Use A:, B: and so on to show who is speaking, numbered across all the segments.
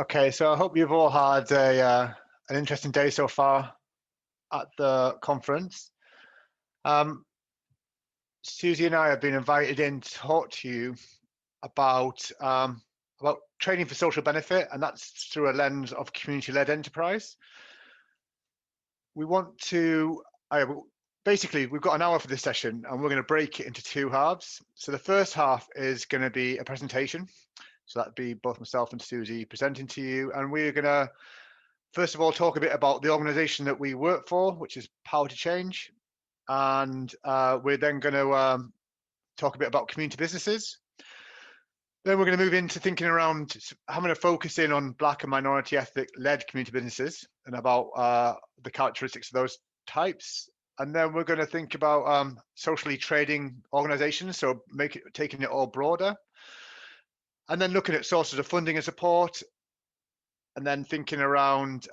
A: Okay, so I hope you've all had an interesting day so far at the conference. Susie and I have been invited in to talk to you about training for social benefit, and that's through a lens of community-led enterprise. We want to, basically, we've got an hour for this session, and we're going to break it into two halves. So the first half is going to be a presentation. So that'd be both myself and Susie presenting to you. And we're going to, first of all, talk a bit about the organization that we work for, which is Power to Change. And we're then going to talk a bit about community businesses. Then we're going to move into thinking around, I'm going to focus in on Black and minority ethnic-led community businesses and about the characteristics of those types. And then we're going to think about socially trading organizations, so taking it all broader. And then looking at sources of funding and support, and then thinking around,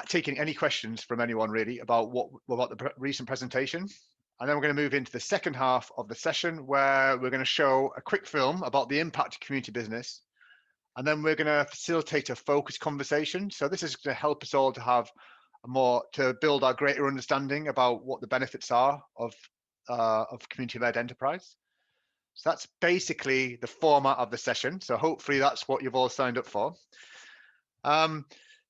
A: taking any questions from anyone really about the recent presentation. And then we're going to move into the second half of the session where we're going to show a quick film about the impact of community business. And then we're going to facilitate a focused conversation. So this is going to help us all to have to build our greater understanding about what the benefits are of community-led enterprise. So that's basically the format of the session. So hopefully that's what you've all signed up for.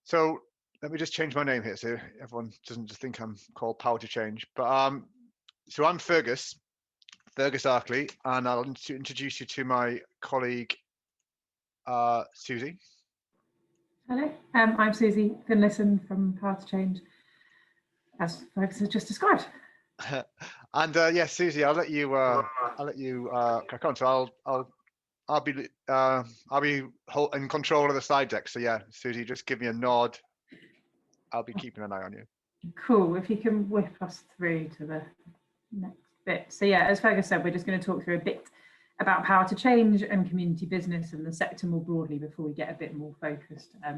A: So let me just change my name here so everyone doesn't just think I'm called Power to Change. But so I'm Fergus Arkley, and I'll introduce you to my colleague, Susie.
B: Hello, I'm Susie Finlayson from Power to Change, as Fergus has just described.
A: And yes, Susie, I'll let you crack on. So I'll be in control of the slide deck. So yeah, Susie, just give me a nod. I'll be keeping an eye on you.
B: Cool. If you can whip us through to the next bit. So yeah, as Fergus said, we're just going to talk through a bit about Power to Change and community business and the sector more broadly before we get a bit more focused a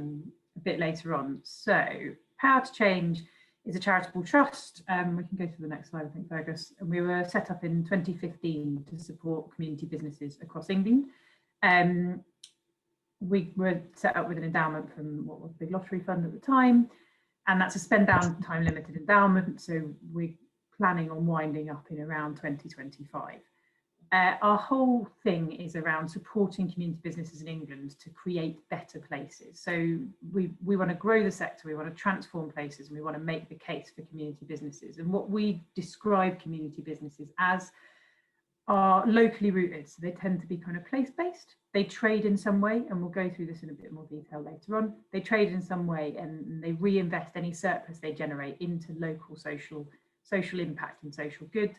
B: bit later on. So Power to Change is a charitable trust. We can go to the next slide, I think, Fergus. And we were set up in 2015 to support community businesses across England. We were set up with an endowment from what was the Big Lottery Fund at the time, and that's a spend down time limited endowment. So we're planning on winding up in around 2025. Our whole thing is around supporting community businesses in England to create better places. So we want to grow the sector, we want to transform places, and we want to make the case for community businesses. And what we describe community businesses as are locally rooted. So they tend to be kind of place-based. They trade in some way, and we'll go through this in a bit more detail later on. They trade in some way and they reinvest any surplus they generate into local social impact and social good.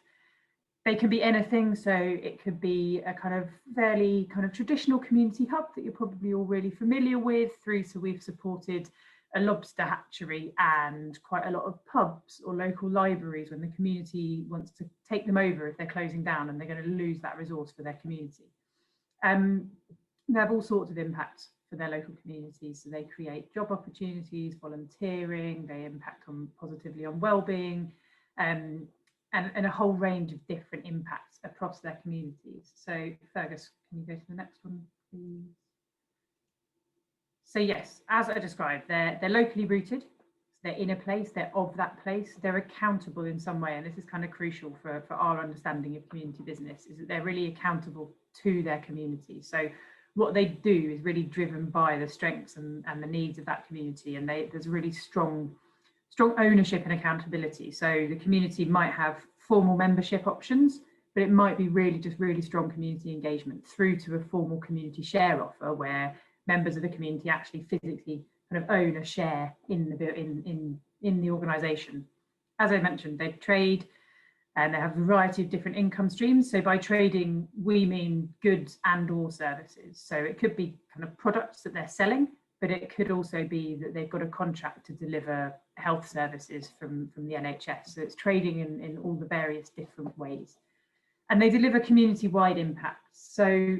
B: They can be anything, so it could be a kind of fairly kind of traditional community hub that you're probably all really familiar with, through to we've supported a lobster hatchery and quite a lot of pubs or local libraries when the community wants to take them over if they're closing down and they're going to lose that resource for their community. They have all sorts of impacts for their local communities, so they create job opportunities, volunteering, they impact positively on well-being, and a whole range of different impacts across their communities. So Fergus, can you go to the next one, please? So yes, as I described, they're locally rooted, so they're in a place, they're of that place, they're accountable in some way, and this is kind of crucial for our understanding of community business, is that they're really accountable to their community. So what they do is really driven by the strengths and the needs of that community, and there's really strong ownership and accountability. So the community might have formal membership options, but it might be really strong community engagement through to a formal community share offer where members of the community actually physically kind of own a share in the organisation. As I mentioned, they trade and they have a variety of different income streams. So by trading, we mean goods and or services. So it could be kind of products that they're selling, but it could also be that they've got a contract to deliver health services from the NHS. So it's trading in all the various different ways. And they deliver community-wide impacts. So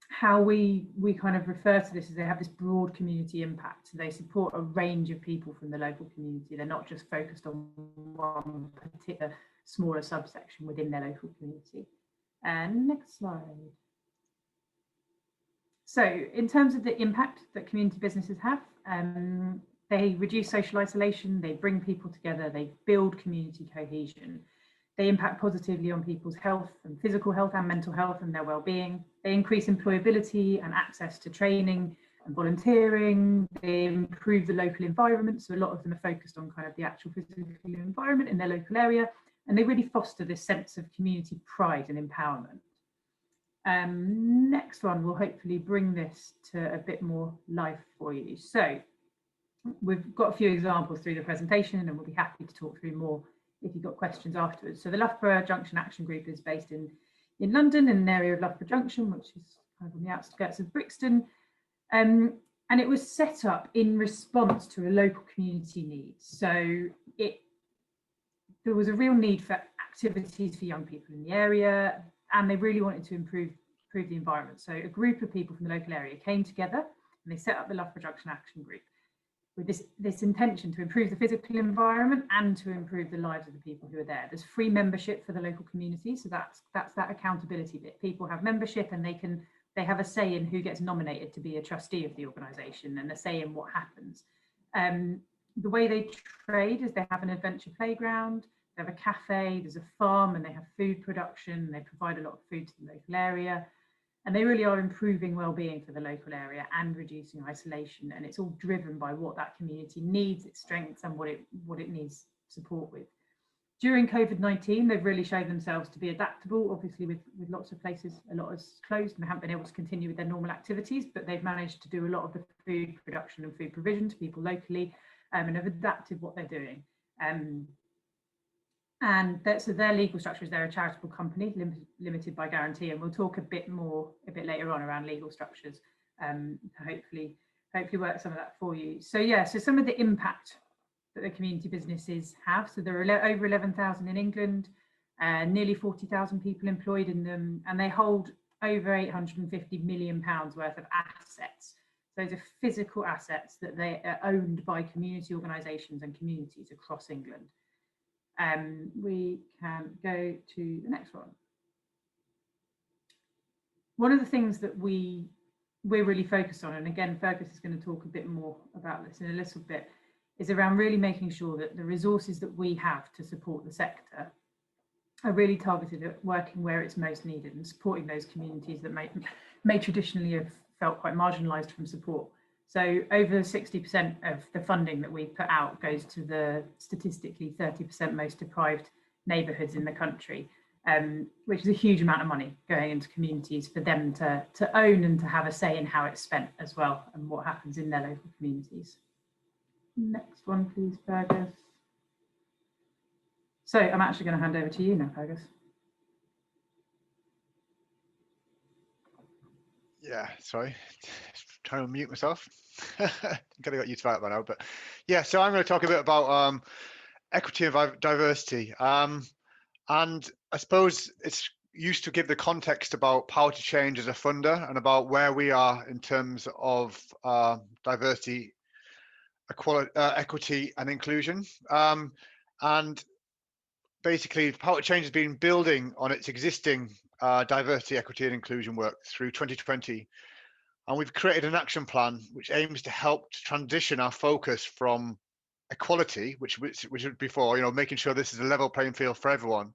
B: how we kind of refer to this is they have this broad community impact. So they support a range of people from the local community. They're not just focused on one particular smaller subsection within their local community. And next slide. So in terms of the impact that community businesses have, they reduce social isolation, they bring people together, they build community cohesion. They impact positively on people's health and physical health and mental health and their well-being. They increase employability and access to training and volunteering. They improve the local environment. So a lot of them are focused on kind of the actual physical environment in their local area. And they really foster this sense of community pride and empowerment. Next one will hopefully bring this to a bit more life for you. So we've got a few examples through the presentation and we'll be happy to talk through more if you've got questions afterwards. So the Loughborough Junction Action Group is based in London, in an area of Loughborough Junction, which is kind of on the outskirts of Brixton. And it was set up in response to a local community need. So there was a real need for activities for young people in the area, and they really wanted to improve the environment. So a group of people from the local area came together and they set up the Loughborough Junction Action Group with this intention to improve the physical environment and to improve the lives of the people who are there. There's free membership for the local community, so that's that accountability bit. People have membership and they have a say in who gets nominated to be a trustee of the organisation and a say in what happens. The way they trade is they have an adventure playground, they have a cafe, there's a farm, and they have food production. They provide a lot of food to the local area. And they really are improving well-being for the local area and reducing isolation. And it's all driven by what that community needs, its strengths, and what it needs support with. During COVID-19, they've really shown themselves to be adaptable. Obviously, with lots of places, a lot is closed and they haven't been able to continue with their normal activities, but they've managed to do a lot of the food production and food provision to people locally, and have adapted what they're doing. So their legal structure is they're a charitable company, limited by guarantee, and we'll talk a bit later on around legal structures, hopefully work some of that for you. So yeah, so some of the impact that the community businesses have. So there are over 11,000 in England, nearly 40,000 people employed in them, and they hold over £850 million worth of assets. Those are physical assets that they are owned by community organisations and communities across England. We can go to the next one. One of the things that we're really focused on, and again, Fergus is going to talk a bit more about this in a little bit, is around really making sure that the resources that we have to support the sector are really targeted at working where it's most needed and supporting those communities that may traditionally have felt quite marginalised from support. So over 60% of the funding that we put out goes to the statistically 30% most deprived neighbourhoods in the country, which is a huge amount of money going into communities for them to own and to have a say in how it's spent as well and what happens in their local communities. Next one, please, Fergus. So I'm actually going to hand over to you now, Fergus.
A: Yeah, sorry, trying to mute myself. I think I got used to that by now, but yeah, so I'm going to talk a bit about equity and diversity. And I suppose it's used to give the context about Power to Change as a funder and about where we are in terms of diversity, equity and inclusion. And basically, Power to Change has been building on its existing diversity, equity and inclusion work through 2020. And we've created an action plan which aims to help to transition our focus from equality, which was before, making sure this is a level playing field for everyone,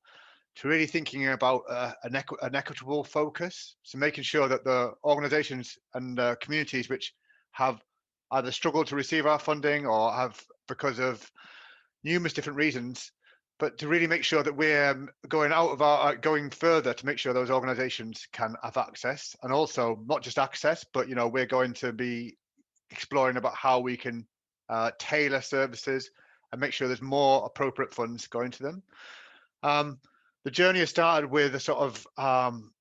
A: to really thinking about an equitable focus. So making sure that the organizations and communities which have either struggled to receive our funding or have because of numerous different reasons, but to really make sure that we're going further to make sure those organizations can have access, and also not just access, but we're going to be exploring about how we can tailor services and make sure there's more appropriate funds going to them. The journey has started with a sort of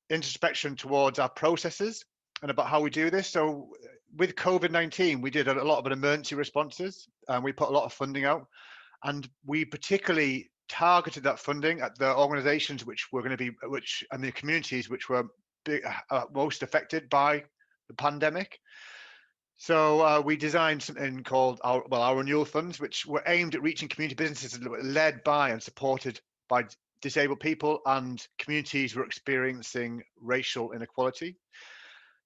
A: introspection towards our processes and about how we do this. So with COVID-19, we did a lot of emergency responses, and we put a lot of funding out, and we particularly targeted that funding at the organizations and the communities which were most affected by the pandemic. So we designed something called our renewal funds, which were aimed at reaching community businesses that were led by and supported by disabled people and communities who were experiencing racial inequality.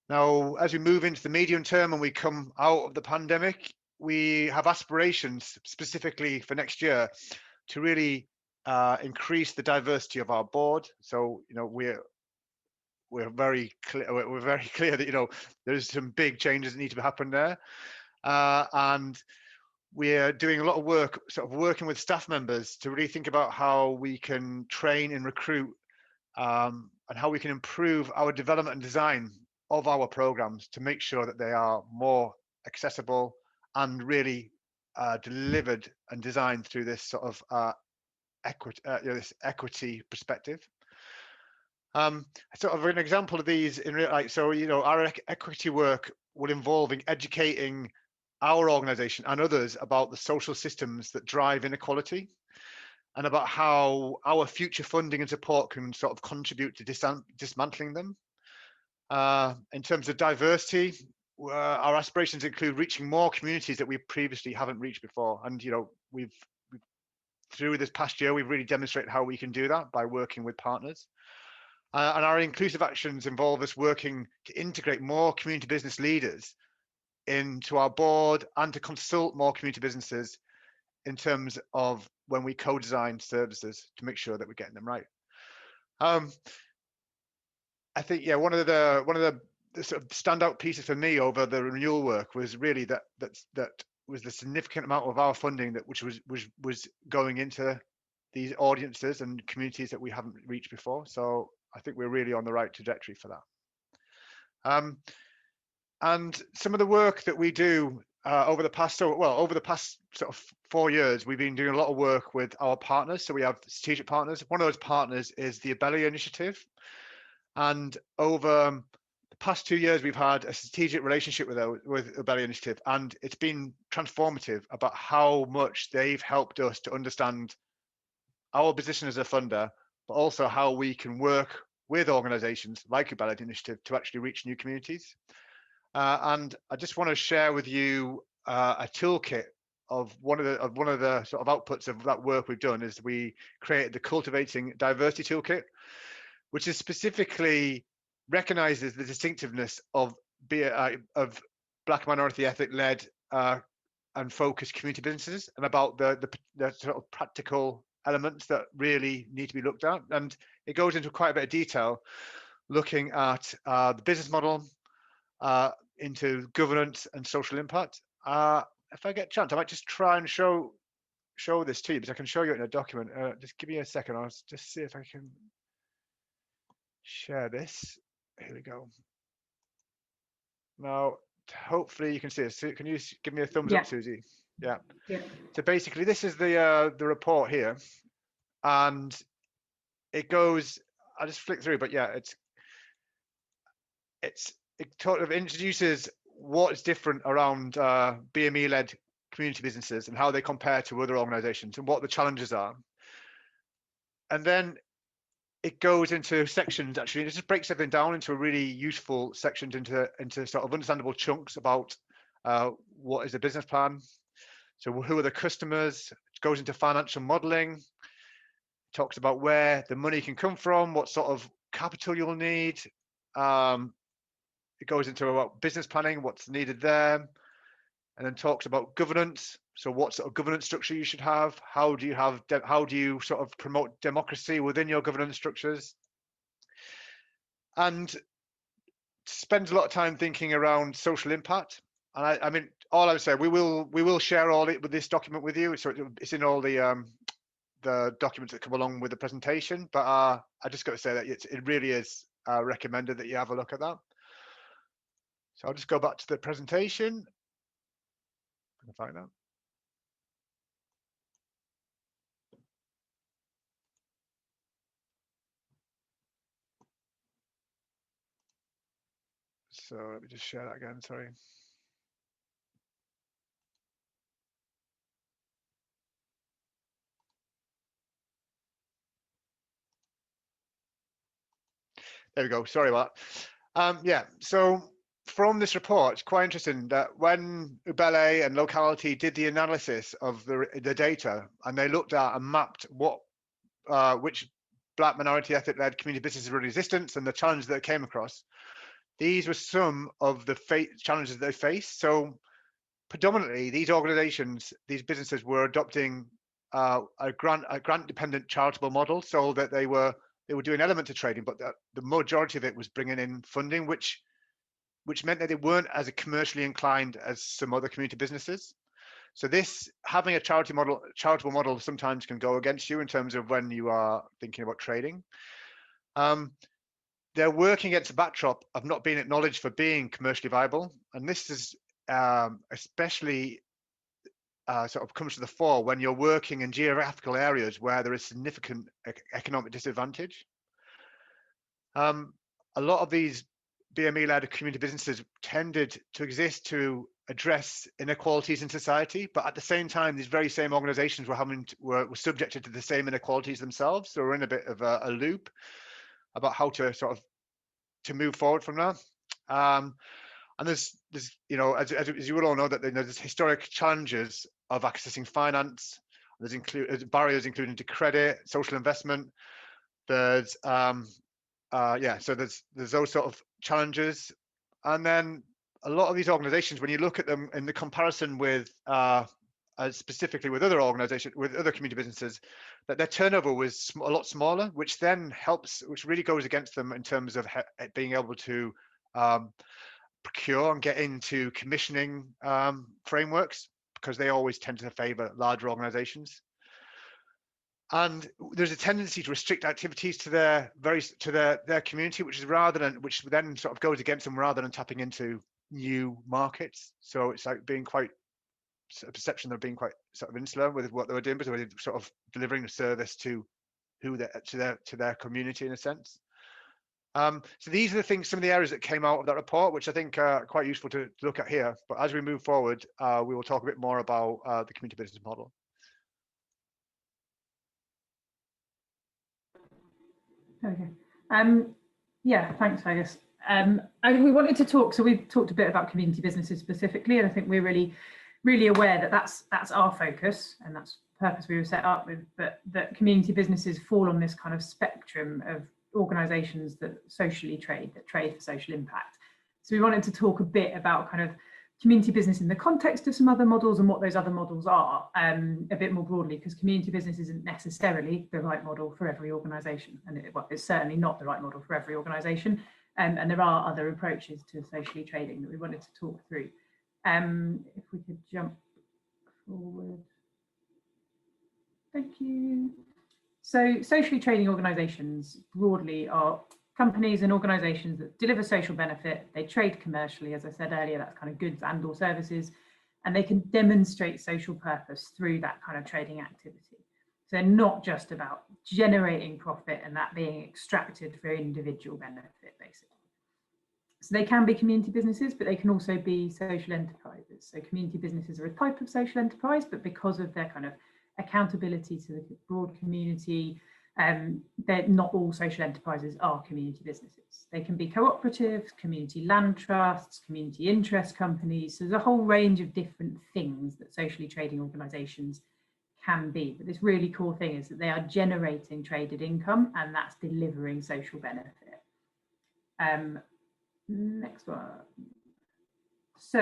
A: Now, as we move into the medium term and we come out of the pandemic, we have aspirations specifically for next year to really increase the diversity of our board. So, you know, we're very clear that, you know, there's some big changes that need to happen there, and we're doing a lot of work, sort of working with staff members to really think about how we can train and recruit, and how we can improve our development and design of our programs to make sure that they are more accessible and really delivered and designed through this sort of this equity perspective. Sort of an example of these in real life. So, you know, our equity work will involve in educating our organisation and others about the social systems that drive inequality, and about how our future funding and support can sort of contribute to dismantling them. In terms of diversity, our aspirations include reaching more communities that we previously haven't reached before. And, you know, we've through this past year, we've really demonstrated how we can do that by working with partners. And our inclusive actions involve us working to integrate more community business leaders into our board and to consult more community businesses in terms of when we co-design services to make sure that we're getting them right. I think, yeah, one of the sort of standout pieces for me over the renewal work was really that was the significant amount of our funding that which was going into these audiences and communities that we haven't reached before. So I think we're really on the right trajectory for that. And some of the work that we do over the past sort of 4 years, we've been doing a lot of work with our partners. So we have strategic partners. One of those partners is the Arkley initiative. And over the past 2 years, we've had a strategic relationship with Arkley initiative, and it's been transformative about how much they've helped us to understand our position as a funder, but also how we can work with organisations like Arkley initiative to actually reach new communities. And I just want to share with you a toolkit of one of the sort of outputs of that work we've done. Is we created the Cultivating Diversity Toolkit, which is specifically recognises the distinctiveness of Black minority ethnic-led and focused community businesses, and about the sort of practical elements that really need to be looked at. And it goes into quite a bit of detail, looking at the business model, into governance and social impact. If I get a chance, I might just try and show this to you, because I can show you it in a document. Just give me a second. I'll just see if I can share this. Here we go. Now, hopefully you can see it. Can you give me a thumbs up, Susie? Yeah. So basically, this is the report here, and it goes. I'll just flick through, but yeah, it sort of introduces what is different around BME-led community businesses and how they compare to other organisations and what the challenges are. And then it goes into sections. Actually, it just breaks everything down into a really useful sections into sort of understandable chunks about what is the business plan. So who are the customers? It goes into financial modelling. Talks about where the money can come from, what sort of capital you'll need. It goes into about business planning, what's needed there, and then talks about governance. So what sort of governance structure you should have? How do you sort of promote democracy within your governance structures? And spends a lot of time thinking around social impact. And I mean, all I would say, we will share all it with this document with you. So it's in all the documents that come along with the presentation. But I just got to say that it really is recommended that you have a look at that. So I'll just go back to the presentation. I can find that. So let me just share that again, sorry. There we go, sorry about that. Yeah, so from this report, it's quite interesting that when Arkley and Locality did the analysis of the data, and they looked at and mapped which Black minority ethnic-led community businesses were in existence and the challenges that it came across, these were some of the challenges they faced. So predominantly, these organisations, these businesses were adopting a grant-dependent charitable model, so that they were doing element of trading, but the majority of it was bringing in funding, which meant that they weren't as commercially inclined as some other community businesses. So this, having a charitable model sometimes can go against you in terms of when you are thinking about trading. They're working against a backdrop of not being acknowledged for being commercially viable, and this is especially sort of comes to the fore when you're working in geographical areas where there is significant economic disadvantage. A lot of these BME-led community businesses tended to exist to address inequalities in society, but at the same time, these very same organisations were subjected to the same inequalities themselves. So we're in a bit of a loop about how to sort of to move forward from that. And there's you know, as you will all know, that there's historic challenges of accessing finance. There's barriers including to credit, social investment. There's so there's those sort of challenges. And then a lot of these organizations, when you look at them in the comparison with specifically with other organizations, with other community businesses, that their turnover was a lot smaller, which then helps, which really goes against them in terms of being able to procure and get into commissioning frameworks, because they always tend to favor larger organizations. And there's a tendency to restrict activities to their community, which then sort of goes against them rather than tapping into new markets. So it's like being quite a perception they're being quite sort of insular with what they were doing, but they were sort of delivering a service to their community in a sense. So these are the things, some of the areas that came out of that report, which I think are quite useful to look at here. But as we move forward, we will talk a bit more about the community business model.
B: Okay. Yeah, thanks, Fergus. We wanted to talk, so we've talked a bit about community businesses specifically, and I think we're really aware that that's our focus, and that's the purpose we were set up with, but that community businesses fall on this kind of spectrum of organisations that socially trade, that trade for social impact. So we wanted to talk a bit about kind of community business in the context of some other models and what those other models are, a bit more broadly, because community business isn't necessarily the right model for every organisation, and it's certainly not the right model for every organisation, and there are other approaches to socially trading that we wanted to talk through. If we could jump forward. Thank you. So socially trading organisations broadly are companies and organisations that deliver social benefit. They trade commercially, as I said earlier, that's kind of goods and or services, and they can demonstrate social purpose through that kind of trading activity. So they're not just about generating profit and that being extracted for individual benefit, basically. So they can be community businesses, but they can also be social enterprises. So community businesses are a type of social enterprise, but because of their kind of accountability to the broad community, not all social enterprises are community businesses. They can be cooperatives, community land trusts, community interest companies. So there's a whole range of different things that socially trading organisations can be. But this really core thing is that they are generating traded income, and that's delivering social benefit. Next one. So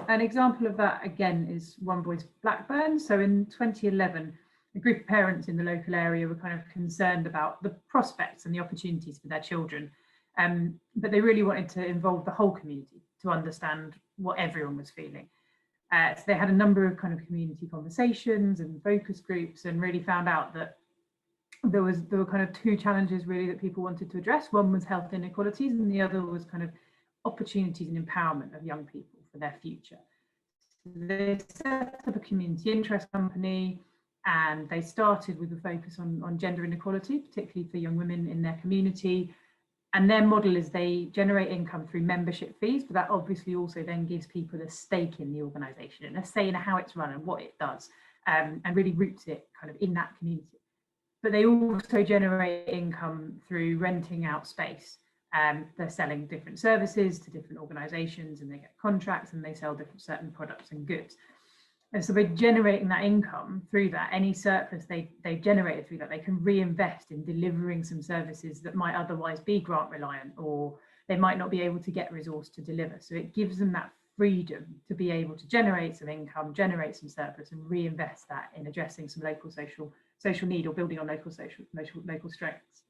B: an example of that, again, is One Voice Blackburn. So in 2011, a group of parents in the local area were kind of concerned about the prospects and the opportunities for their children. But they really wanted to involve the whole community to understand what everyone was feeling. So they had a number of kind of community conversations and focus groups, and really found out that there were kind of two challenges really that people wanted to address. One was health inequalities, and the other was kind of opportunities and empowerment of young people for their future. They set up a community interest company, and they started with a focus on gender inequality, particularly for young women in their community. And their model is they generate income through membership fees, but that obviously also then gives people a stake in the organisation and a say in how it's run and what it does, and really roots it kind of in that community. But they also generate income through renting out space. They're selling different services to different organisations, and they get contracts, and they sell certain products and goods. And so by generating that income through that, any surplus they've generated through that, they can reinvest in delivering some services that might otherwise be grant reliant or they might not be able to get resource to deliver. So it gives them that freedom to be able to generate some income, generate some surplus, and reinvest that in addressing some local social need or building on local strengths.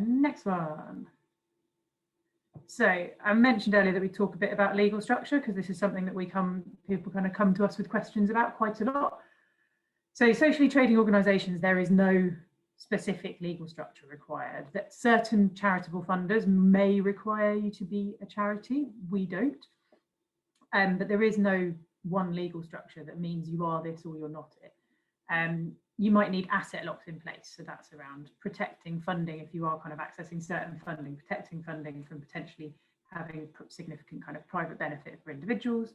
B: Next one. So I mentioned earlier that we talk a bit about legal structure, because this is something that people kind of come to us with questions about quite a lot. So socially trading organisations, there is no specific legal structure required. That certain charitable funders may require you to be a charity. We don't. But there is no one legal structure that means you are this or you're not it. You might need asset locks in place. So that's around protecting funding if you are kind of accessing certain funding, protecting funding from potentially having significant kind of private benefit for individuals.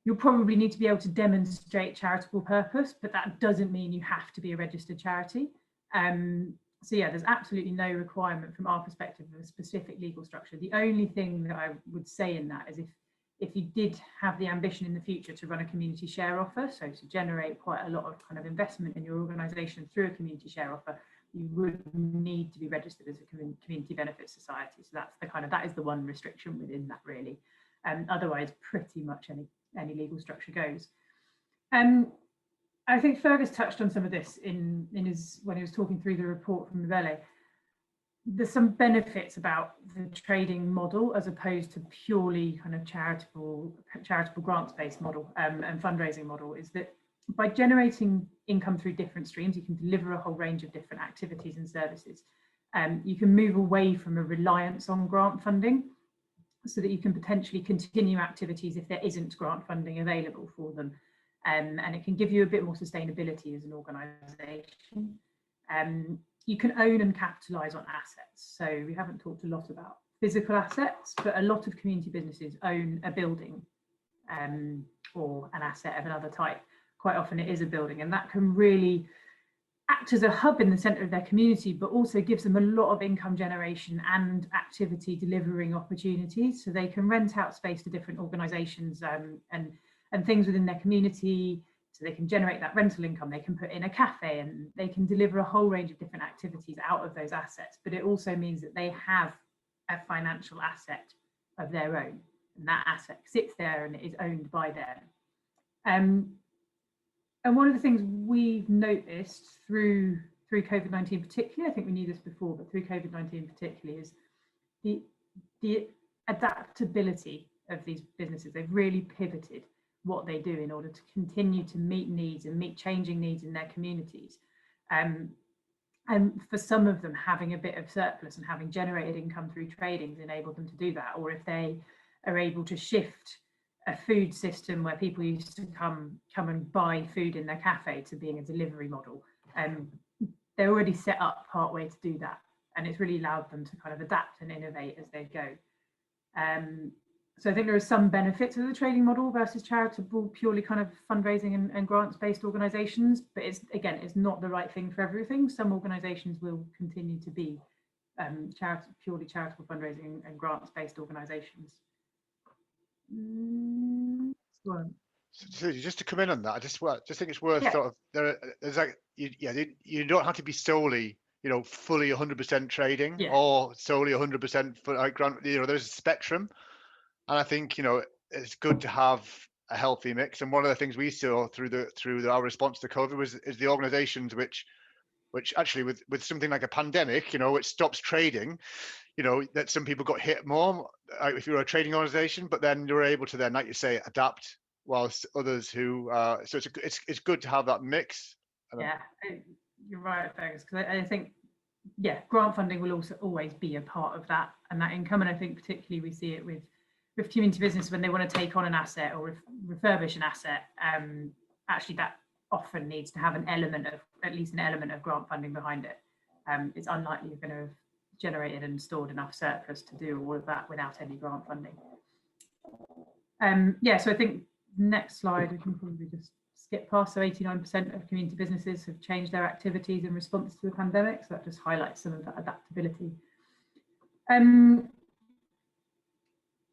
B: You'll probably need to be able to demonstrate charitable purpose, but that doesn't mean you have to be a registered charity. So yeah, there's absolutely no requirement from our perspective of a specific legal structure. The only thing that I would say in that is if you did have the ambition in the future to run a community share offer, so to generate quite a lot of kind of investment in your organisation through a community share offer, you would need to be registered as a community benefit society. So that's that is the one restriction within that, really. Otherwise, pretty much any legal structure goes. I think Fergus touched on some of this when he was talking through the report from Mibele. There's some benefits about the trading model as opposed to purely kind of charitable grants-based model and fundraising model, is that by generating income through different streams, you can deliver a whole range of different activities and services. You can move away from a reliance on grant funding so that you can potentially continue activities if there isn't grant funding available for them. And it can give you a bit more sustainability as an organisation. You can own and capitalise on assets. So we haven't talked a lot about physical assets, but a lot of community businesses own a building or an asset of another type. Quite often it is a building, and that can really act as a hub in the centre of their community, but also gives them a lot of income generation and activity delivering opportunities. So they can rent out space to different organisations and things within their community. So they can generate that rental income, they can put in a cafe, and they can deliver a whole range of different activities out of those assets. But it also means that they have a financial asset of their own, and that asset sits there and it is owned by them. And one of the things we've noticed through COVID-19 particularly, I think we knew this before, but through COVID-19 particularly, is the adaptability of these businesses. They've really pivoted what they do in order to continue to meet needs and meet changing needs in their communities. And for some of them, having a bit of surplus and having generated income through trading has enabled them to do that. Or if they are able to shift a food system where people used to come and buy food in their cafe to being a delivery model, they're already set up partway to do that, and it's really allowed them to kind of adapt and innovate as they go. So I think there are some benefits of the trading model versus charitable, purely kind of fundraising and grants-based organisations, but it's not the right thing for everything. Some organisations will continue to be purely charitable fundraising and grants-based organisations.
A: So just to come in on that, I just think it's worth sort of there's like you don't have to be solely fully 100% trading or solely 100% for like grant. There's a spectrum, and I think it's good to have a healthy mix. And one of the things we saw through our response to COVID is the organisations which actually with something like a pandemic, which stops trading. That some people got hit more if you were a trading organization, but then you were able to then, like you say, adapt, whilst others who so it's good to have that mix.
B: Yeah, you're right, Fergus, because I think grant funding will also always be a part of that and that income. And I think particularly we see it with community business when they want to take on an asset or refurbish an asset. Actually, that often needs to have at least an element of grant funding behind it. It's unlikely you're going to have generated and stored enough surplus to do all of that without any grant funding. So I think next slide we can probably just skip past. So 89% of community businesses have changed their activities in response to the pandemic. So that just highlights some of that adaptability.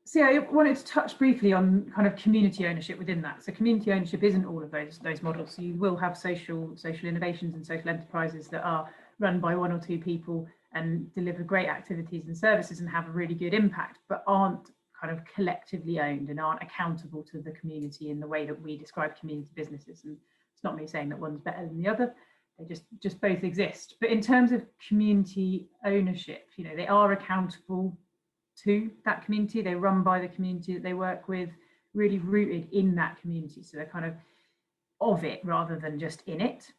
B: So I wanted to touch briefly on kind of community ownership within that. So community ownership isn't all of those models. So you will have social innovations and social enterprises that are run by one or two people and deliver great activities and services and have a really good impact, but aren't kind of collectively owned and aren't accountable to the community in the way that we describe community businesses. And it's not me saying that one's better than the other, they just both exist. But in terms of community ownership, you know, they are accountable to that community, they run by the community that they work with, really rooted in that community, so they're kind of it rather than just in it.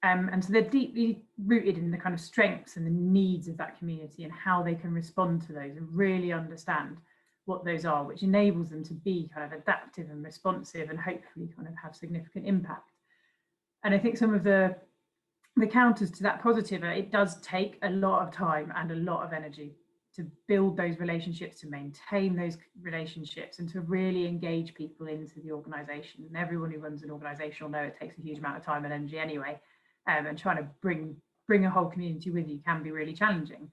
B: And so they're deeply rooted in the kind of strengths and the needs of that community and how they can respond to those and really understand what those are, which enables them to be kind of adaptive and responsive and hopefully kind of have significant impact. And I think some of the counters to that positive are it does take a lot of time and a lot of energy to build those relationships, to maintain those relationships, and to really engage people into the organisation. And everyone who runs an organisation will know it takes a huge amount of time and energy anyway. And trying to bring a whole community with you can be really challenging.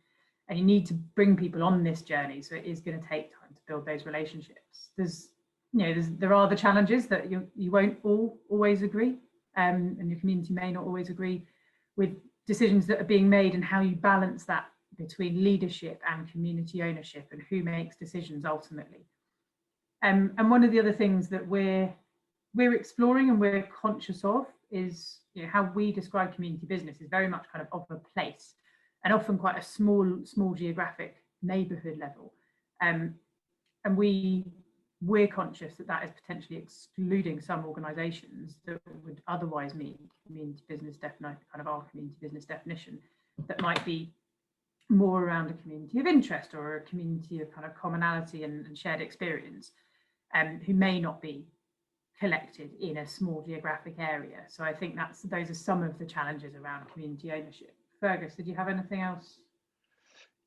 B: And you need to bring people on this journey, so it is going to take time to build those relationships. There are the challenges that you won't always agree, and your community may not always agree with decisions that are being made, and how you balance that between leadership and community ownership and who makes decisions ultimately. And one of the other things that we're exploring and we're conscious of is, you know, how we describe community business is very much kind of a place, and often quite a small geographic neighbourhood level. And we're conscious that is potentially excluding some organisations that would otherwise meet community business kind of our community business definition, that might be more around a community of interest or a community of kind of commonality and shared experience, who may not be collected in a small geographic area. So I think those are some of the challenges around community ownership. Fergus, did you have anything else?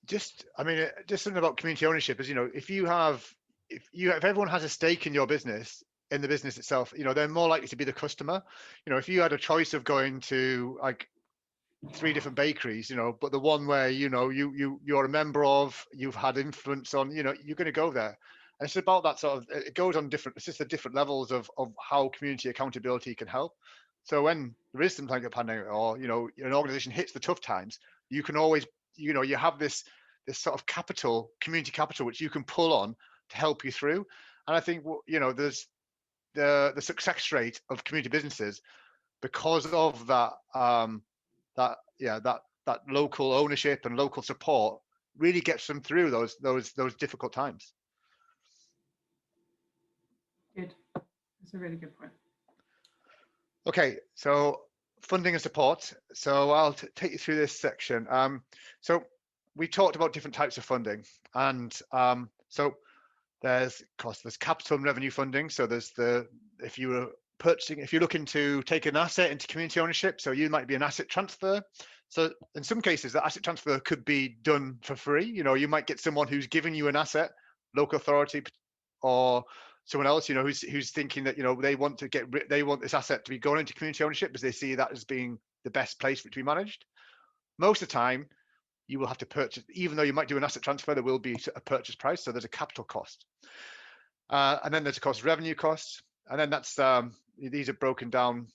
A: Just something about community ownership is, you know, if everyone has a stake in your business, in the business itself, you know, they're more likely to be the customer. You know, if you had a choice of going to like 3 different bakeries, you know, but the one where, you know, you're a member of, you've had influence on, you know, you're going to go there. And it's about that sort of, it goes on it's just the different levels of how community accountability can help. So when there is something like a pandemic, or, you know, an organization hits the tough times, you can always, you know, you have this sort of capital, community capital, which you can pull on to help you through. And I think, you know, there's the success rate of community businesses because of that, that local ownership and local support really gets them through those difficult times.
B: Good. That's a really good point. Okay,
A: so funding and support. So I'll take you through this section. So we talked about different types of funding, and so there's capital and revenue funding. So there's if you're looking to take an asset into community ownership, so you might be an asset transfer. So in some cases, the asset transfer could be done for free. You know, you might get someone who's giving you an asset, local authority, or someone else, you know, who's thinking that, you know, they want this asset to be going into community ownership because they see that as being the best place for it to be managed. Most of the time, you will have to purchase, even though you might do an asset transfer, there will be a purchase price. So there's a capital cost. And then there's, of course, revenue costs. And then that's these are broken down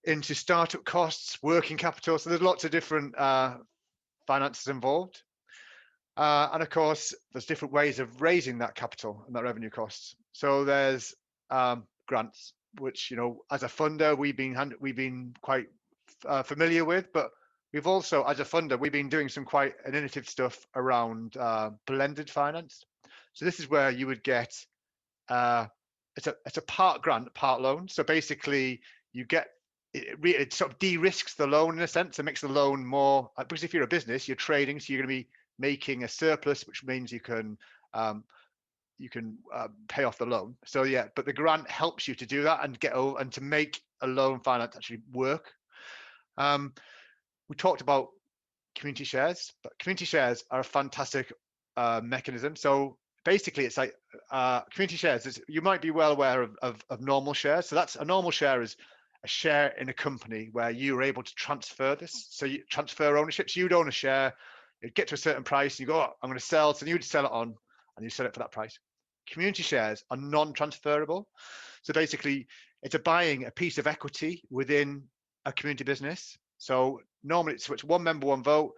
A: into startup costs, working capital. So there's lots of different finances involved. And of course, there's different ways of raising that capital and that revenue costs. So there's grants, which, you know, as a funder, we've been quite familiar with, but we've also, as a funder, we've been doing some quite innovative stuff around blended finance. So this is where you would get it's a part grant, part loan. So basically, you get it sort of de-risks the loan in a sense. It makes the loan more, because if you're a business, you're trading, so you're going to be making a surplus, which means you can pay off the loan. So yeah, but the grant helps you to do that and to make a loan finance actually work. We talked about community shares, but community shares are a fantastic mechanism. So basically, it's like community shares. You might be well aware of normal shares. So that's a normal share is a share in a company where you're able to transfer this. So you transfer ownership. So you'd own a share. You'd get to a certain price. You go, oh, I'm going to sell. So you'd sell it on, and you sell it for that price. Community shares are non-transferable. So basically, it's buying a piece of equity within a community business. So normally it's one member, one vote.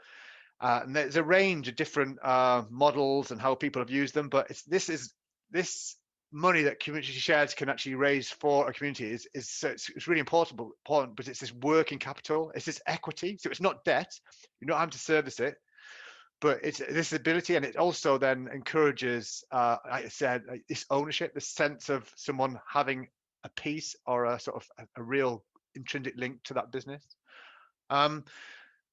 A: And there's a range of different models and how people have used them, but this money that community shares can actually raise for a community is it's really important, but it's this working capital, it's this equity. So it's not debt, you're not having to service it, but it's this ability, and it also then encourages, like I said, like this ownership, this sense of someone having a piece or a sort of a real intrinsic link to that business.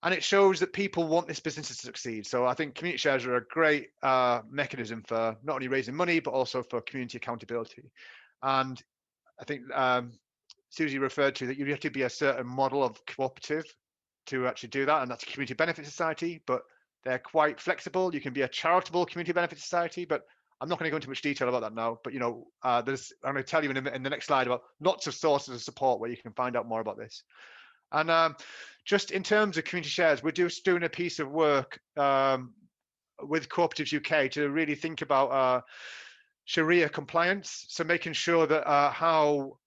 A: And it shows that people want this business to succeed. So I think community shares are a great mechanism for not only raising money, but also for community accountability. And I think Susie referred to that you have to be a certain model of cooperative to actually do that, and that's a community benefit society, but they're quite flexible. You can be a charitable community benefit society, but I'm not going to go into much detail about that now. But I'm going to tell you in the next slide about lots of sources of support where you can find out more about this. And just in terms of community shares, we're just doing a piece of work with Cooperatives UK to really think about Sharia compliance. So making sure that how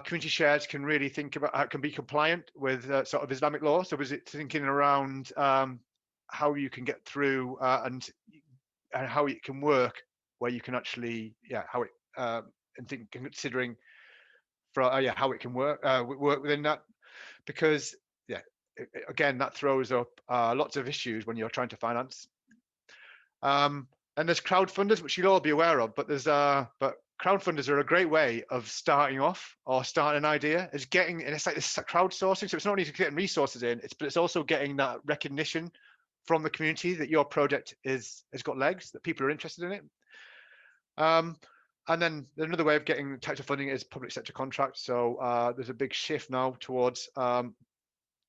A: community shares can really think about can be compliant with sort of Islamic law. So was it thinking around how you can get through and how it can work, where you can actually how it and considering for how it can work within that. Because again, that throws up lots of issues when you're trying to finance. And there's crowdfunders, which you'll all be aware of, but crowdfunders are a great way of starting off or starting an idea. And it's like this crowdsourcing. So it's not only getting resources in, but it's also getting that recognition from the community that your project has got legs, that people are interested in it. And then another way of getting types of funding is public sector contracts. So there's a big shift now towards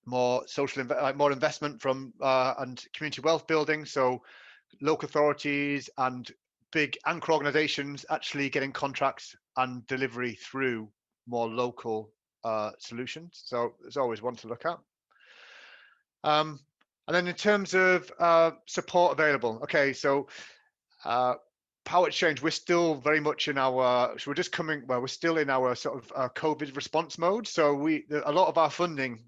A: more more investment from and community wealth building. So local authorities and big anchor organizations actually getting contracts and delivery through more local solutions. So there's always one to look at. And then in terms of support available, okay, so Power Exchange, we're still very much in our, so we're still in our sort of COVID response mode. So a lot of our funding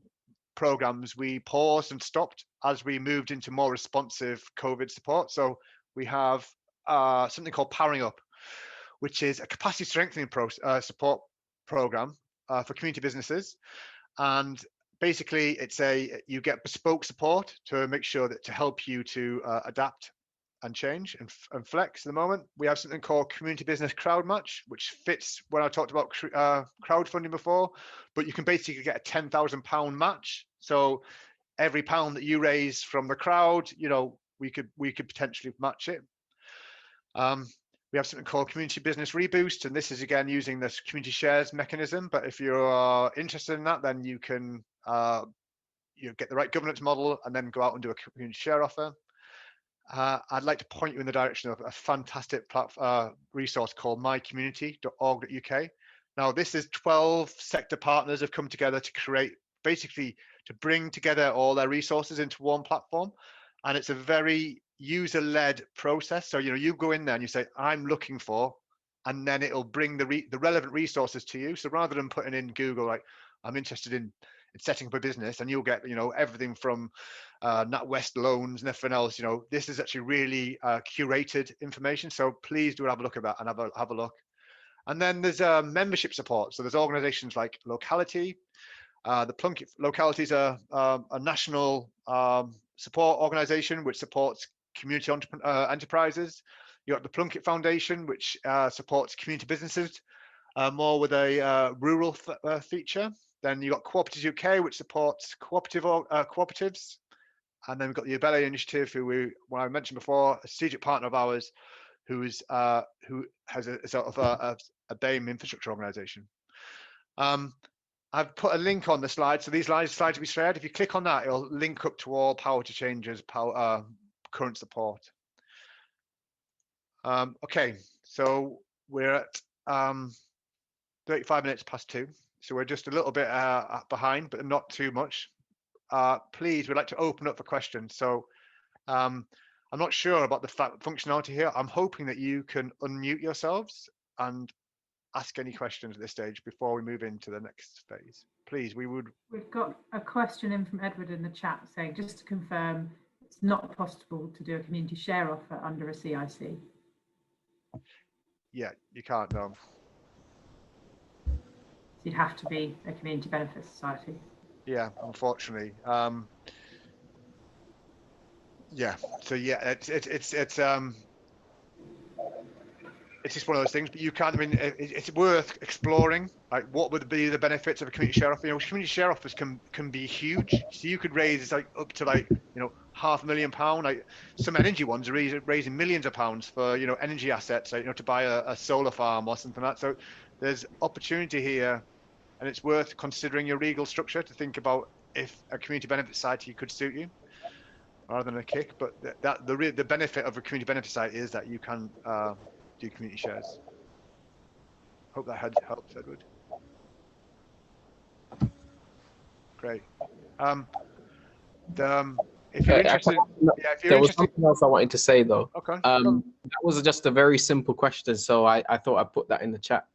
A: programs we paused and stopped as we moved into more responsive COVID support. So we have something called Powering Up, which is a capacity strengthening support program for community businesses. And basically you get bespoke support to make sure that to help you to adapt and change and flex. At the moment, we have something called Community Business Crowd Match, which fits when I talked about crowdfunding before, but you can basically get a £10,000 match. So every pound that you raise from the crowd, we could potentially match it. We have something called Community Business Reboost, and this is again using this community shares mechanism. But if you're interested in that, then you can get the right governance model and then go out and do a community share offer. I'd like to point you in the direction of a fantastic resource called mycommunity.org.uk. Now, this is 12 sector partners have come together to create, basically to bring together all their resources into one platform. And it's a very user-led process. So, you go in there and you say, I'm looking for, and then it'll bring the relevant resources to you. So rather than putting in Google, like, I'm interested in setting up a business, and you'll get everything from NatWest loans and everything else. This is actually really curated information, so please do have a look at that and have a look. And then there's membership support. So there's organizations like Locality. The Plunkett Localities are a national support organization which supports community enterprises. You got the Plunkett Foundation, which supports community businesses more with a rural feature. Then you got Cooperatives UK, which supports cooperatives. And then we've got the Abele Initiative, who I mentioned before, a strategic partner of ours, who has a sort of a BAME infrastructure organisation. I've put a link on the slide, so these slides will be shared. If you click on that, it'll link up to all Power to Change's current support. Okay, so we're at 35 minutes past 2. So we're just a little bit behind, but not too much. Please, we'd like to open up for questions. So I'm not sure about the functionality here. I'm hoping that you can unmute yourselves and ask any questions at this stage before we move into the next phase. Please, we've got
B: a question in from Edward in the chat saying, just to confirm, it's it's not possible to do a community share offer under a CIC.
A: Yeah, you can't, no.
B: So you'd have to be a community benefit society.
A: Yeah, unfortunately. Yeah, so yeah, it's just one of those things, but you can't. I mean, it's worth exploring. Like, what would be the benefits of a community share offer? You know, community share offers can be huge. So you could raise like up to like, you know, £500,000. Like some energy ones are raising millions of pounds for, you know, energy assets, like, you know, to buy a solar farm or something like that. So there's opportunity here, and it's worth considering your legal structure to think about if a community benefit society could suit you rather than a kick. But the benefit of a community benefit society is that you can do community shares. Hope that helps, Edward. Great. If you're interested,
C: there was something else I wanted to say though.
A: Okay.
C: That was just a very simple question, so I thought I'd put that in the chat.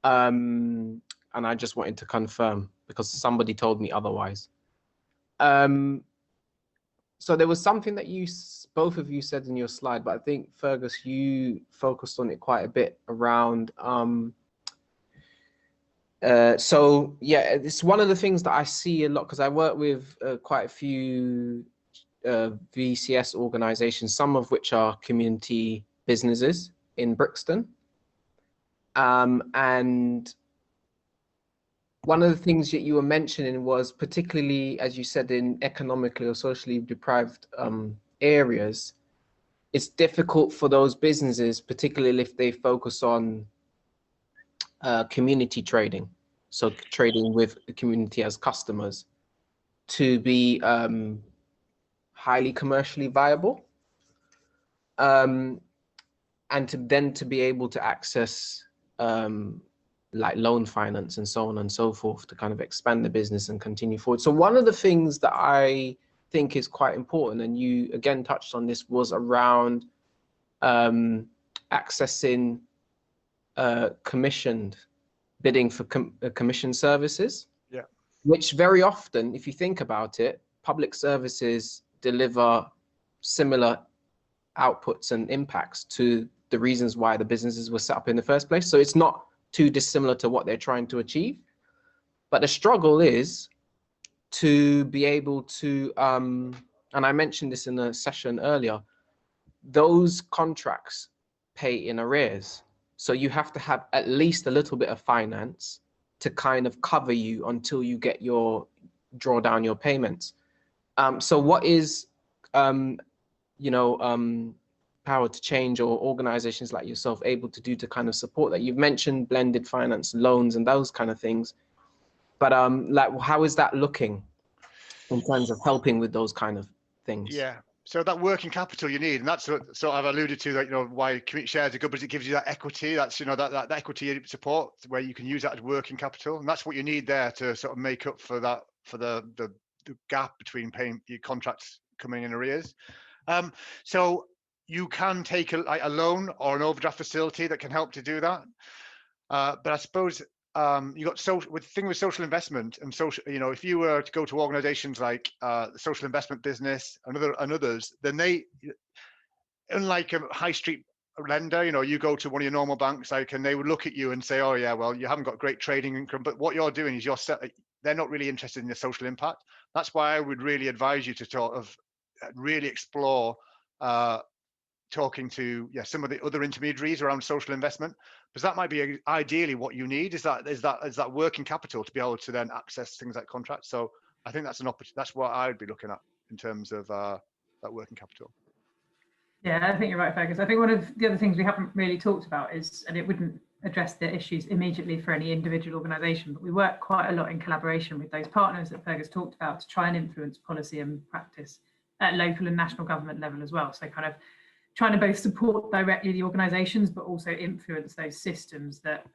C: And I just wanted to confirm because somebody told me otherwise. So there was something that both of you said in your slide, but I think Fergus, you focused on it quite a bit around. So yeah, it's one of the things that I see a lot because I work with quite a few VCS organizations, some of which are community businesses in Brixton. And one of the things that you were mentioning was particularly, as you said, in economically or socially deprived areas, it's difficult for those businesses, particularly if they focus on community trading, so trading with the community as customers, to be highly commercially viable, and to be able to access like loan finance and so on and so forth to kind of expand the business and continue forward. So one of the things that I think is quite important, and you again touched on this, was around accessing commissioned bidding for commission services.
A: Yeah.
C: Which very often, if you think about it, public services deliver similar outputs and impacts to the reasons why the businesses were set up in the first place. So it's not too dissimilar to what they're trying to achieve. But the struggle is to be able to, and I mentioned this in a session earlier, those contracts pay in arrears. So you have to have at least a little bit of finance to kind of cover you until you get draw down your payments. So what is, Power to Change or organizations like yourself able to do to kind of support that? You've mentioned blended finance loans and those kind of things, but like, how is that looking in terms of helping with those kind of things?
A: Yeah. So that working capital you need, and that's what sort of I've alluded to, that, you know, why community shares are good, because it gives you that equity. That's, you know, that equity support where you can use that as working capital, and that's what you need there to sort of make up for that, for the gap between paying your contracts coming in arrears. So you can take a loan or an overdraft facility that can help to do that. But I suppose you got with social investment and social, you know, if you were to go to organizations like the social investment business and others, then they, unlike a high street lender, you know, you go to one of your normal banks, like, and they would look at you and say, oh yeah, well, you haven't got great trading income, but what you're doing is they're not really interested in your social impact. That's why I would really advise you to sort of really explore talking to some of the other intermediaries around social investment, because that might be ideally what you need, is that working capital to be able to then access things like contracts. So I think that's an opportunity. That's what I would be looking at in terms of that working capital.
B: Yeah, I think you're right, Fergus. I think one of the other things we haven't really talked about is, and it wouldn't address the issues immediately for any individual organisation, but we work quite a lot in collaboration with those partners that Fergus talked about to try and influence policy and practice at local and national government level as well. So kind of trying to both support directly the organisations, but also influence those systems that,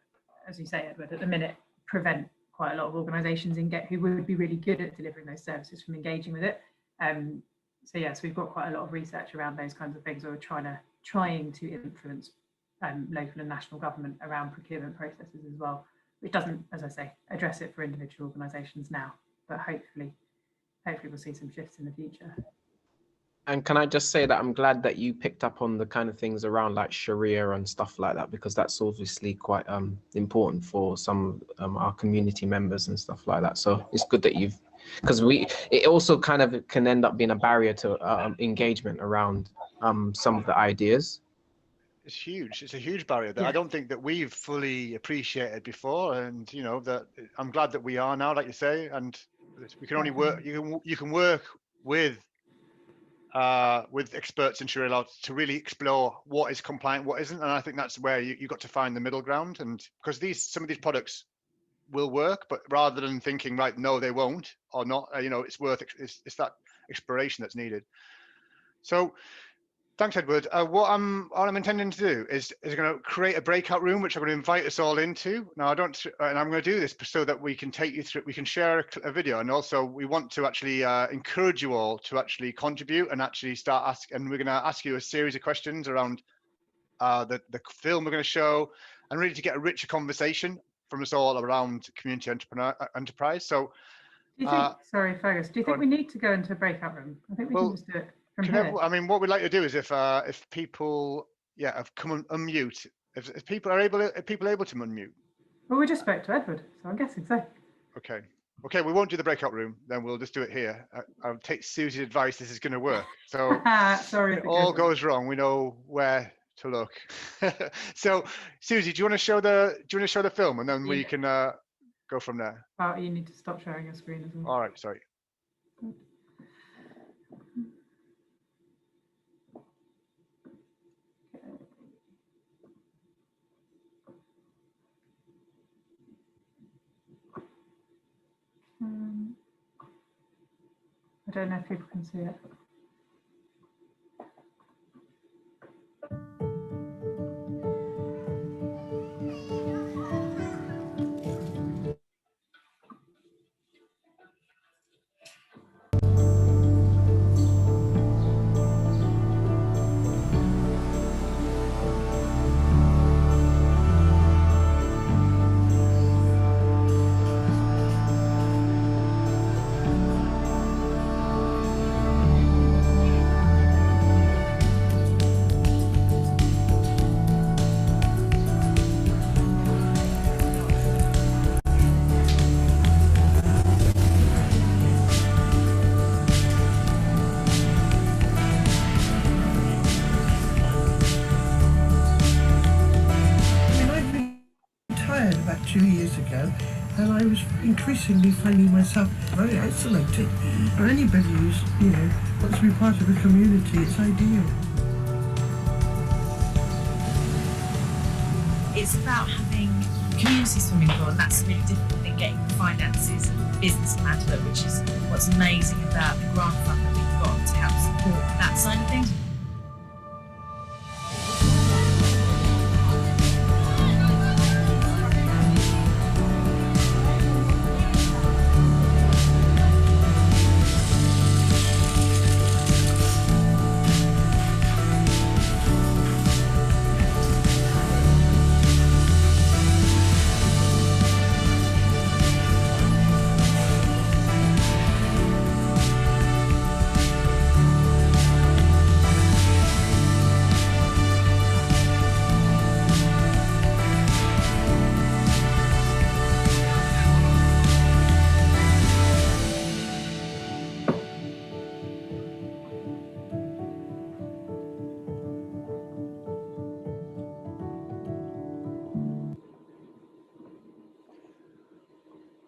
B: as you say, Edward, at the minute prevent quite a lot of organisations who would be really good at delivering those services from engaging with it. So yes, we've got quite a lot of research around those kinds of things. We're trying to influence local and national government around procurement processes as well, which doesn't, as I say, address it for individual organisations now, but hopefully we'll see some shifts in the future.
C: And can I just say that I'm glad that you picked up on the kind of things around like Sharia and stuff like that, because that's obviously quite important for some our community members and stuff like that. So it's good that you've, because it also kind of can end up being a barrier to engagement around some of the ideas.
A: It's huge. It's a huge barrier that
B: Yeah.
A: I don't think that we've fully appreciated before, and that I'm glad that we are now, like you say, and we can only work. You can work with experts in Sharia law to really explore what is compliant, what isn't, and I think that's where you got to find the middle ground. And because some of these products will work, but rather than thinking right, no, they won't or not, it's worth it's that exploration that's needed. So. Thanks, Edward. What I'm intending to do is going to create a breakout room, which I'm going to invite us all into. Now, and I'm going to do this so that we can take you through. We can share a video, and also we want to actually encourage you all to actually contribute and actually start asking. And we're going to ask you a series of questions around the film we're going to show, and really to get a richer conversation from us all around community enterprise. So,
B: do you think? Sorry, Fergus. Do you think we need to go into a breakout room? I think we can just do it.
A: I mean, what we'd like to do is if people, have come and unmute. If people are able to unmute.
B: Well, we just spoke to Edward, so I'm guessing so.
A: Okay, we won't do the breakout room. Then we'll just do it here. I'll take Susie's advice. This is going to work. So
B: sorry,
A: if it all goes wrong, we know where to look. So, Susie, do you want to show the film, and then we can go from there?
B: Oh, you need to stop sharing your screen as well.
A: All right, sorry.
B: I don't know if people can see it.
D: About 2 years ago, and I was increasingly finding myself very isolated. For anybody who's, wants to be part of a community, it's ideal.
E: It's about having community swimming pool, and that's really different than getting the finances and business plan to it, which is what's amazing about the grant fund that we've got to help support that side of things.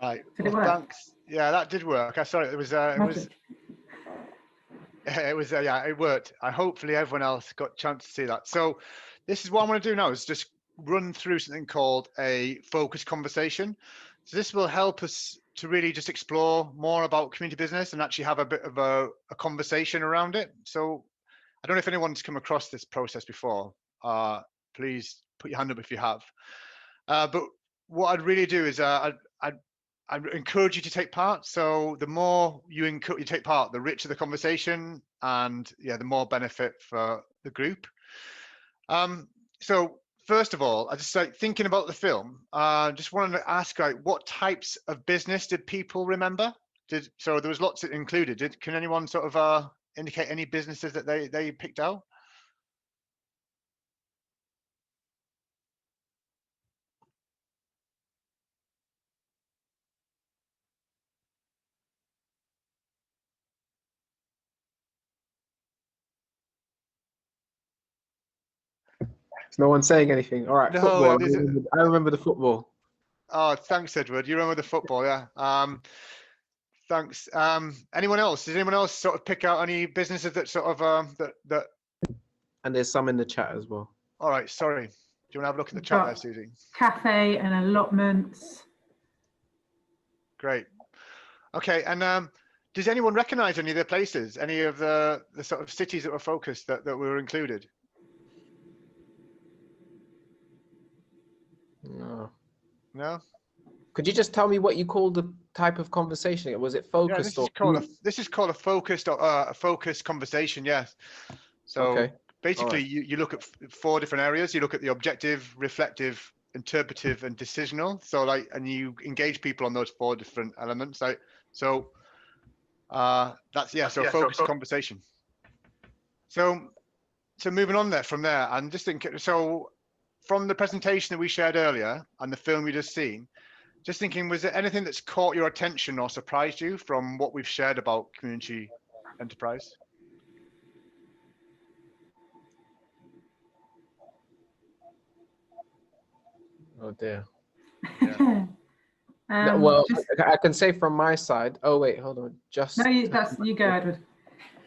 A: Right.
B: Did it work?
A: Thanks. Yeah, that did work. I saw it. It worked. Hopefully everyone else got a chance to see that. So this is what I'm going to do now, is just run through something called a focus conversation. So this will help us to really just explore more about community business and actually have a bit of a conversation around it. So I don't know if anyone's come across this process before. Please put your hand up if you have. But what I'd really do is I encourage you to take part. So the more you take part, the richer the conversation, and the more benefit for the group. So first of all, I just thinking about the film. Just wanted to ask, what types of business did people remember? So there was lots included. Can anyone sort of indicate any businesses that they picked out?
C: No one saying anything. All right,
A: No,
C: football. I remember the football.
A: Oh, thanks, Edward. You remember the football, yeah. Thanks. Anyone else? Does anyone else sort of pick out any businesses that sort of that?
C: And there's some in the chat as well.
A: All right, sorry. Do you want to have a look at the
B: We've
A: chat
B: got
A: there, Susie?
B: Cafe and allotments.
A: Great. Okay, and does anyone recognise any of the places, any of the sort of cities that were focused that were included?
C: No.
A: No.
C: Could you just tell me what you call the type of conversation? Was it focused
A: Yeah,
C: or?
A: this is called a focused conversation. Yes. So
C: Okay.
A: basically,
C: Alright.
A: you look at 4 different areas. You look at the objective, reflective, interpretive, and decisional. So and you engage people on those 4 different elements. So that's focused conversation. So moving on from there, and just thinking. So from the presentation that we shared earlier and the film we just seen, just thinking, was there anything that's caught your attention or surprised you from what we've shared about community enterprise?
C: Oh dear.
A: Yeah.
C: Well, I can say from my side. Oh wait, hold on. Just
B: no, you go, Edward.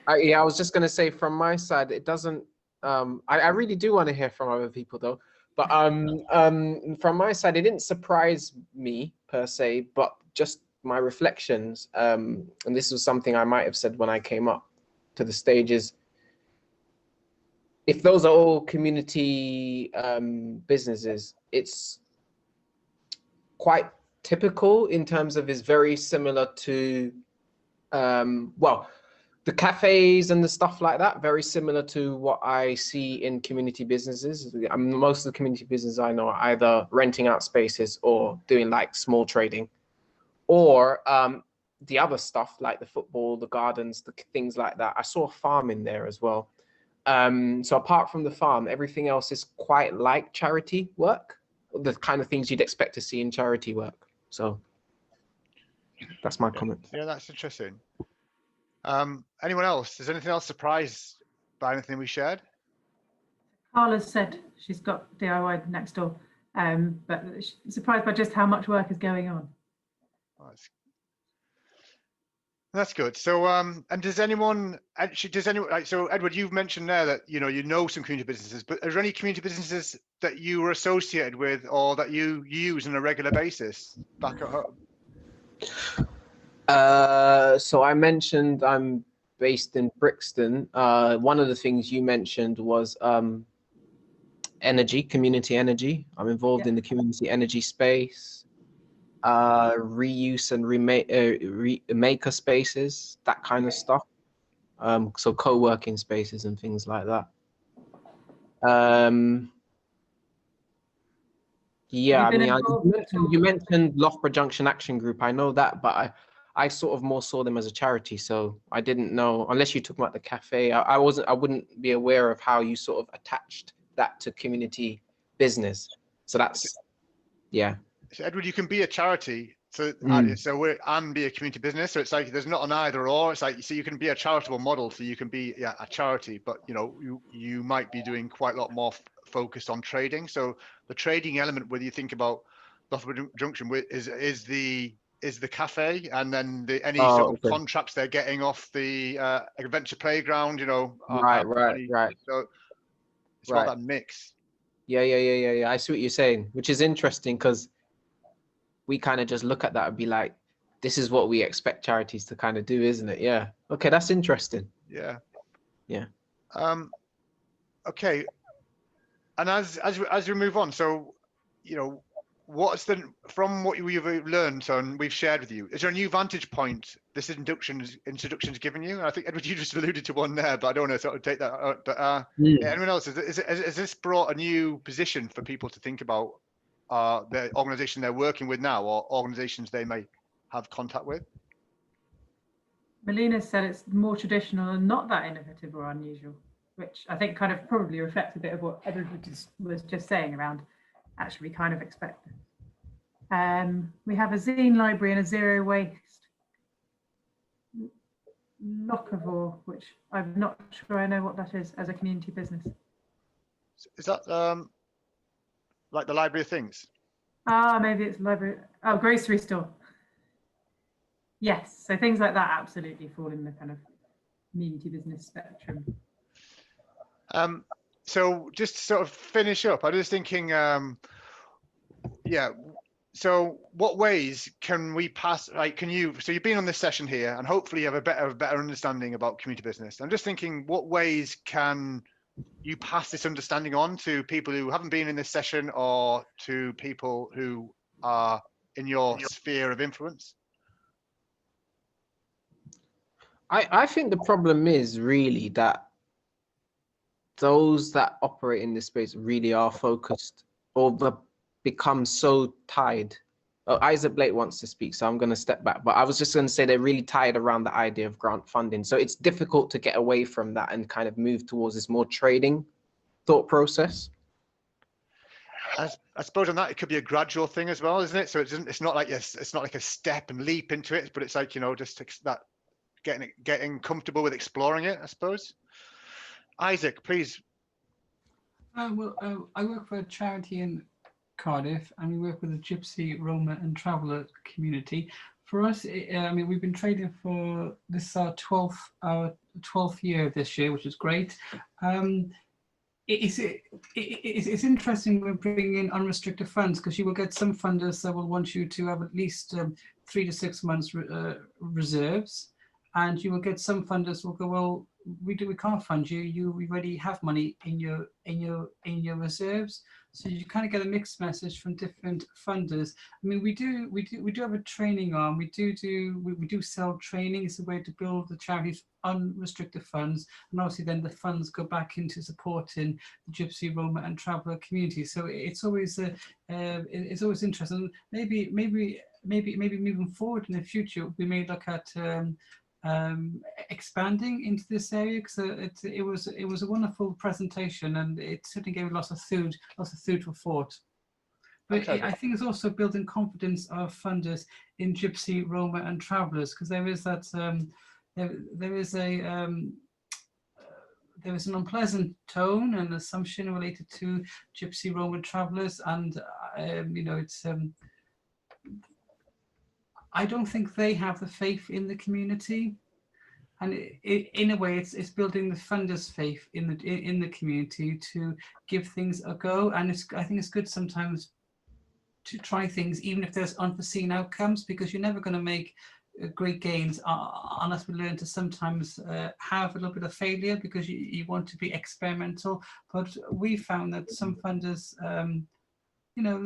C: I was just gonna say from my side, it doesn't. I really do want to hear from other people though. But from my side, it didn't surprise me per se, but just my reflections. And this was something I might have said when I came up to the stages. If those are all community businesses, it's quite typical in terms of is very similar to, well, the cafes and the stuff like that, very similar to what I see in community businesses. Most of the community businesses I know are either renting out spaces or doing like small trading, or the other stuff like the football, the gardens, the things like that. I saw a farm in there as well. So apart from the farm, everything else is quite like charity work, the kind of things you'd expect to see in charity work. So that's my comment.
A: Yeah, that's interesting. Anyone else? Is anything else surprised by anything we shared?
B: Carla's said she's got DIY next door, but she's surprised by just how much work is going on.
A: Oh, that's good. So, and does anyone like, so Edward, you've mentioned there that you know some community businesses, but are there any community businesses that you were associated with or that you use on a regular basis back at home?
C: So I mentioned I'm based in Brixton. One of the things you mentioned was energy, community energy. I'm involved in the community energy space, reuse and maker spaces, that kind of stuff. So co-working spaces and things like that. Yeah, I mean, you mentioned Loughborough Junction Action Group. I know that, but I sort of more saw them as a charity, so I didn't know, unless you talk about the cafe. I wouldn't be aware of how you sort of attached that to community business. So that's, yeah.
A: So Edward, you can be a charity, so and be a community business. So it's like there's not an either or. It's like, so you can be a charitable model, so you can be a charity, but you might be doing quite a lot more focused on trading. So the trading element, whether you think about Loughborough Junction, is the cafe, and then any sort of contracts they're getting off the adventure playground.
C: Right.
A: So it's about that mix.
C: Yeah. I see what you're saying, which is interesting because we kind of just look at that and be like, this is what we expect charities to kind of do, isn't it? Yeah. Okay, that's interesting.
A: Yeah. Okay. And as we move on, so from what we've learned and we've shared with you, is there a new vantage point this introduction's given you? And I think Edward, you just alluded to one there, but I don't want to sort of take that out. But anyone else, has this brought a new position for people to think about the organisation they're working with now, or organisations they may have contact with?
B: Melina said it's more traditional and not that innovative or unusual, which I think kind of probably reflects a bit of what Edward was just saying around actually kind of expected. We have a zine library and a zero waste locavore, which I'm not sure I know what that is as a community business.
A: Is that like the Library of Things?
B: Ah, maybe it's library. Oh, grocery store. Yes, so things like that absolutely fall in the kind of community business spectrum.
A: So just to sort of finish up, I was just thinking, yeah. So what ways can we pass? Like, can you? So you've been on this session here, and hopefully you have a better understanding about community business. I'm just thinking, what ways can you pass this understanding on to people who haven't been in this session, or to people who are in your sphere of influence?
C: I think the problem is really that those that operate in this space really are focused or become so tied. Oh, Isaac Blake wants to speak, so I'm going to step back. But I was just going to say they're really tied around the idea of grant funding. So it's difficult to get away from that and kind of move towards this more trading thought process.
A: I suppose on that it could be a gradual thing as well, isn't it? So it's not like it's not like a step and leap into it, but it's like, you know, just that getting comfortable with exploring it, I suppose. Isaac, please.
F: I work for a charity in Cardiff, and we work with the Gypsy, Roma and Traveller community. For us, I mean, we've been trading for this our 12th year this year, which is great. It's interesting we're bringing in unrestricted funds, because you will get some funders that will want you to have at least 3 to 6 months reserves, and you will get some funders who will go, well, we can't fund you. We already have money in your reserves. So you kind of get a mixed message from different funders. I mean, we do have a training arm. We do sell training. It's a way to build the charity's unrestricted funds, and obviously then the funds go back into supporting the Gypsy, Roma and Traveller community. So it's always interesting. Maybe moving forward in the future, we may look at expanding into this area, because it was a wonderful presentation, and it certainly gave lots of food for thought. But
A: Okay.
F: I think it's also building confidence of funders in Gypsy, Roma and Travellers, because there is that there is an unpleasant tone and assumption related to Gypsy, Roma, Travellers, and you know, it's I don't think they have the faith in the community, and in a way, it's building the funders' faith in the community to give things a go. And I think it's good sometimes to try things, even if there's unforeseen outcomes, because you're never going to make great gains unless we learn to sometimes have a little bit of failure, because you want to be experimental. But we found that some funders, you know,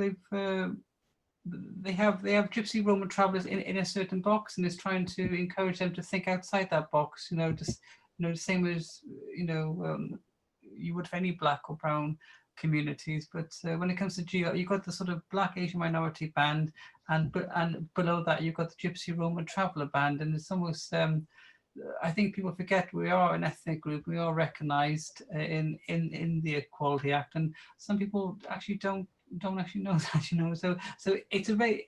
F: they have Gypsy, Roma, Travellers in a certain box, and is trying to encourage them to think outside that box. You know, just the same as you would for any black or brown communities. But when it comes to GR, you've got the sort of Black Asian minority band, and below that you've got the Gypsy, Roma, Traveller band, and it's almost I think people forget we are an ethnic group. We are recognised in the Equality Act, and some people actually don't actually know that, you know. So it's very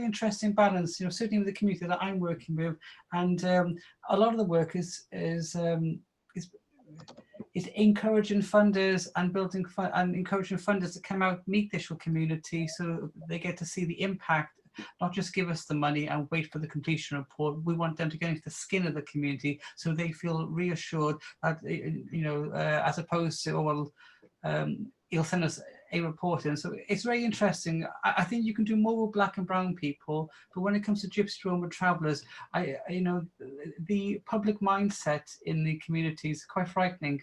F: interesting balance, you know, certainly with the community that I'm working with, and a lot of the work is encouraging funders and building and encouraging funders to come out, meet the actual community, so they get to see the impact. Not just give us the money and wait for the completion report. We want them to get into the skin of the community, so they feel reassured that, you know, as opposed to, oh well, he'll send us a report in. So it's very interesting. I think you can do more with black and brown people, but when it comes to Gypsy, Roma, Travellers, you know, the public mindset in the community is quite frightening.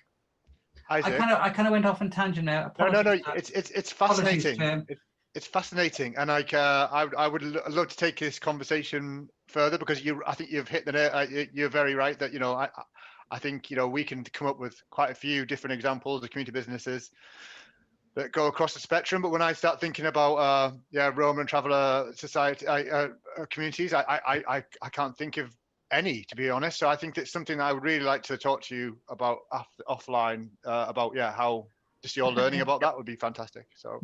A: Isaac?
F: I kind of went off on tangent now.
A: No. It's fascinating. It's fascinating, and like I would love to take this conversation further, because I think you've hit the nail. You're very right that, you know, I think, you know, we can come up with quite a few different examples of community businesses that go across the spectrum. But when I start thinking about Roma and Traveller society communities, I can't think of any, to be honest. So I think it's something I would really like to talk to you about offline, about how just your learning about that would be fantastic. So,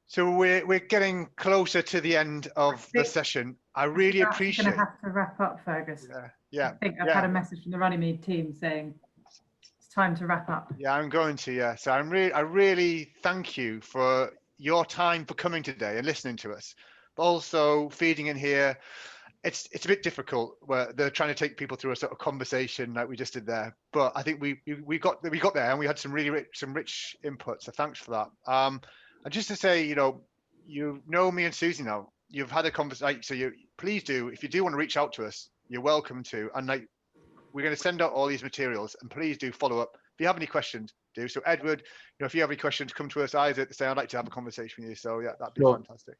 A: so we're getting closer to the end of the session. I really appreciate.
B: Going to have to wrap up, Fergus.
A: Yeah.
B: I think I've had a message from the Runnymede team saying it's time to wrap up.
A: Yeah, I'm going to. Yeah. So I really thank you for your time, for coming today and listening to us, but also feeding in here. It's a bit difficult where they're trying to take people through a sort of conversation like we just did there, but I think we got there, and we had some rich input. So thanks for that. And just to say, you know me and Susie now. You've had a conversation, so please do, if you do want to reach out to us, you're welcome to. And we're going to send out all these materials, and please do follow up. If you have any questions, do. So Edward, if you have any questions, come to us either to say, I'd like to have a conversation with you. So yeah, that'd be fantastic.